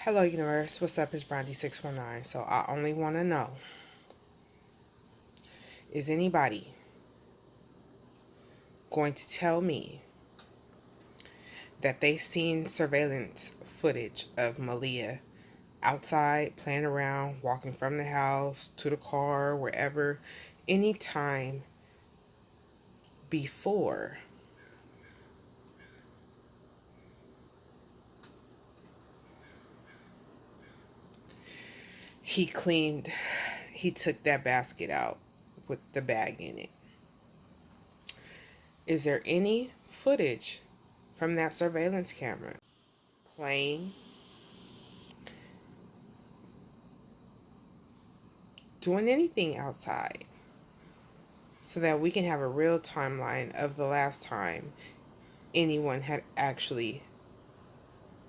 Hello, universe. What's up? It's Brandy619. So, I only want to know, is anybody going to tell me that they seen surveillance footage of Malia outside, playing around, walking from the house to the car, wherever, anytime before he cleaned, he took that basket out with the bag in it? Is there any footage from that surveillance camera playing, doing anything outside, so that we can have a real timeline of the last time anyone had actually,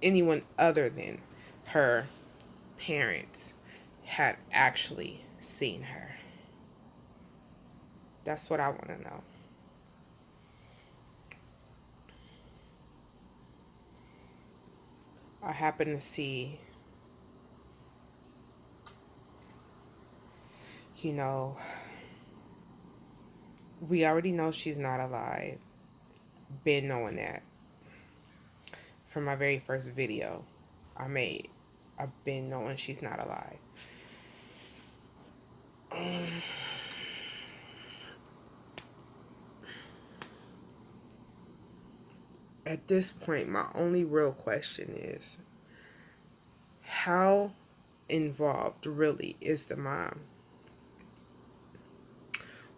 anyone other than her parents had actually seen her? That's what I want to know. I happen to see, you know, we already know she's not alive. Been knowing that from my very first video I made. I've been knowing she's not alive. At this point, my only real question is, how involved really is the mom?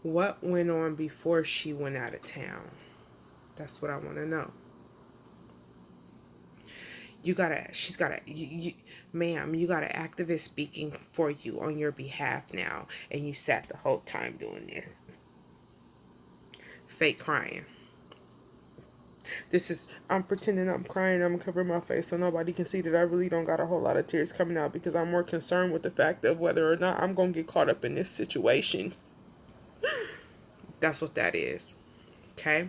What went on before she went out of town? That's what I want to know. She's gotta, ma'am, you got an activist speaking for you on your behalf now, and you sat the whole time doing this. Fake crying. I'm pretending I'm crying, I'm covering my face so nobody can see that I really don't got a whole lot of tears coming out, because I'm more concerned with the fact of whether or not I'm gonna get caught up in this situation. That's what that is. Okay?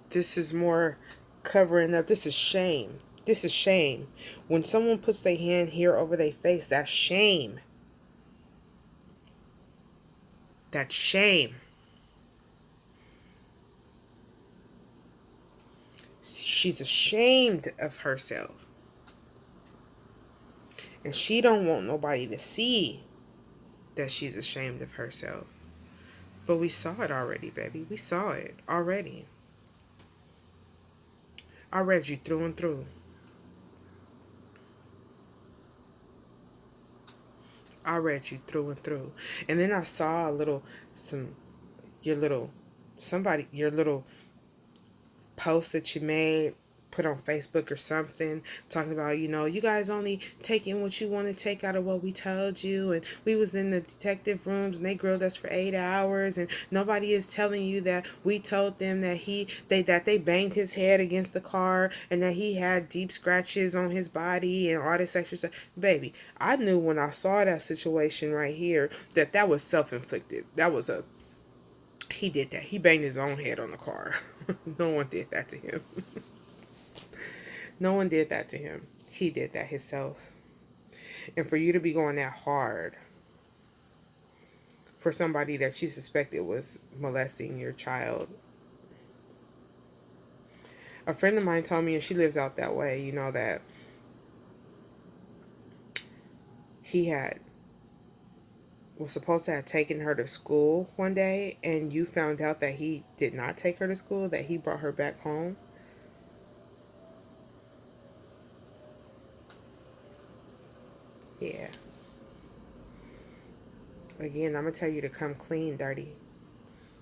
This is more covering up. This is shame. This is shame. When someone puts their hand here over their face, that's shame. That's shame. She's ashamed of herself. And she don't want nobody to see that she's ashamed of herself. But we saw it already, baby. We saw it already. I read you through and through. I read you through and through. And then I saw some, your little, your little post that you made, put on Facebook or something, talking about, you guys only taking what you want to take out of what we told you, and we was in the detective rooms and they grilled us for 8 hours, and nobody is telling you that we told them that they banged his head against the car, and that he had deep scratches on his body and all this extra stuff. Baby, I knew when I saw that situation right here that was self-inflicted. That was a He did that. He banged his own head on the car. No one did that to him. No one did that to him. He did that himself. And for you to be going that hard for somebody that you suspected was molesting your child. A friend of mine told me, and she lives out that way, that he was supposed to have taken her to school one day, and you found out that he did not take her to school, that he brought her back home. Yeah. Again, I'm going to tell you to come clean, dirty.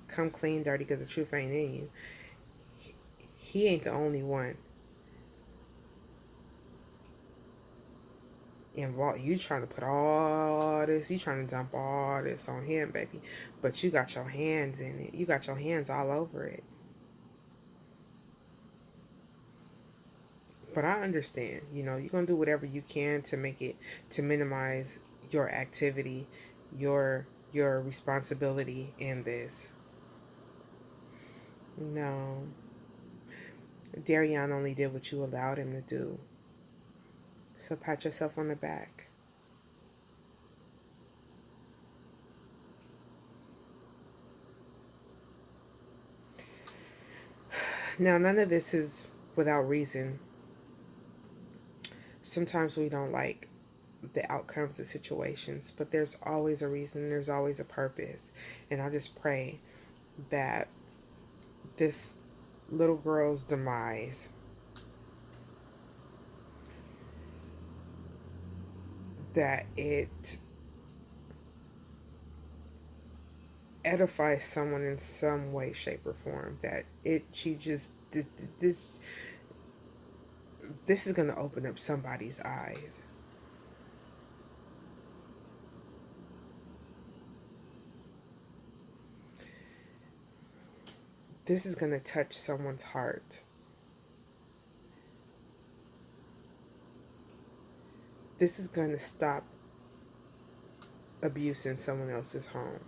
Come clean, dirty, because the truth ain't in you. He ain't the only one involved. You trying to put all this, you trying to dump all this on him, baby. But you got your hands in it. You got your hands all over it. But I understand, you're going to do whatever you can to make it, to minimize your activity, your responsibility in this. No. Darian only did what you allowed him to do. So pat yourself on the back. Now, none of this is without reason. Sometimes we don't like the outcomes of situations, but there's always a reason, there's always a purpose. And I just pray that this little girl's demise, that it edifies someone in some way, shape, or form. That she just this is gonna open up somebody's eyes. This is gonna touch someone's heart. This is gonna stop abuse in someone else's home.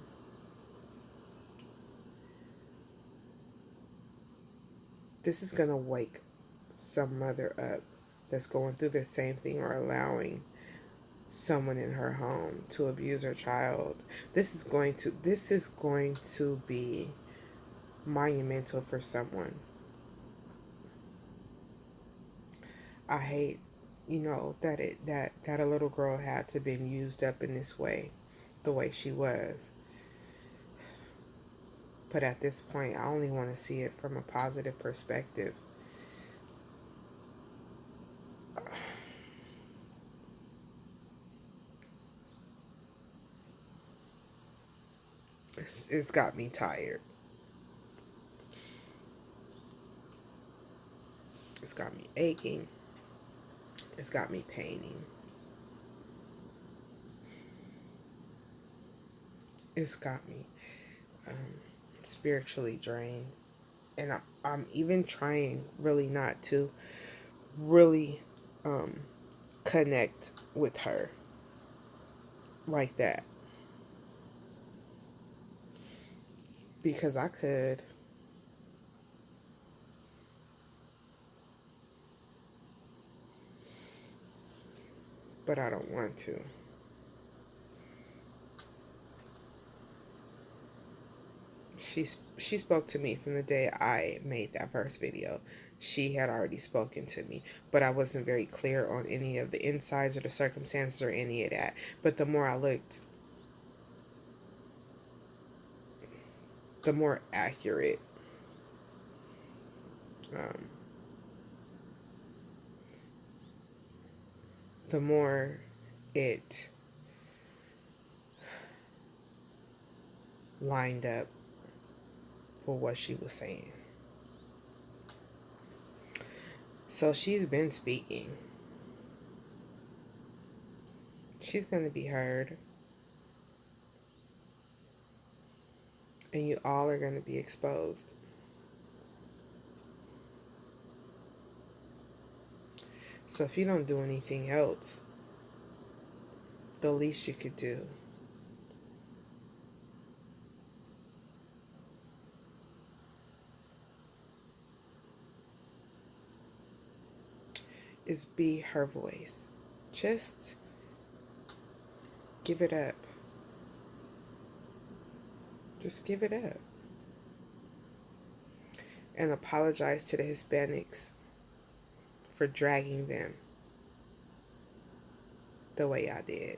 This is gonna wake some mother up that's going through the same thing or allowing someone in her home to abuse her child. This is going to be monumental for someone. I hate, that a little girl had to been used up in this way, the way she was. But at this point, I only want to see it from a positive perspective. It's got me tired. It's got me aching. It's got me paining. It's got me um, spiritually drained. And I'm even trying really not to really um, connect with her like that. Because I could. But I don't want to. She spoke to me from the day I made that first video. She had already spoken to me, but I wasn't very clear on any of the insides or the circumstances or any of that. But the more I looked, the more accurate um, the more it lined up for what she was saying. So she's been speaking. She's going to be heard. And you all are going to be exposed. So if you don't do anything else, the least you could do is be her voice. Just give it up. Just give it up. And apologize to the Hispanics for dragging them the way I did.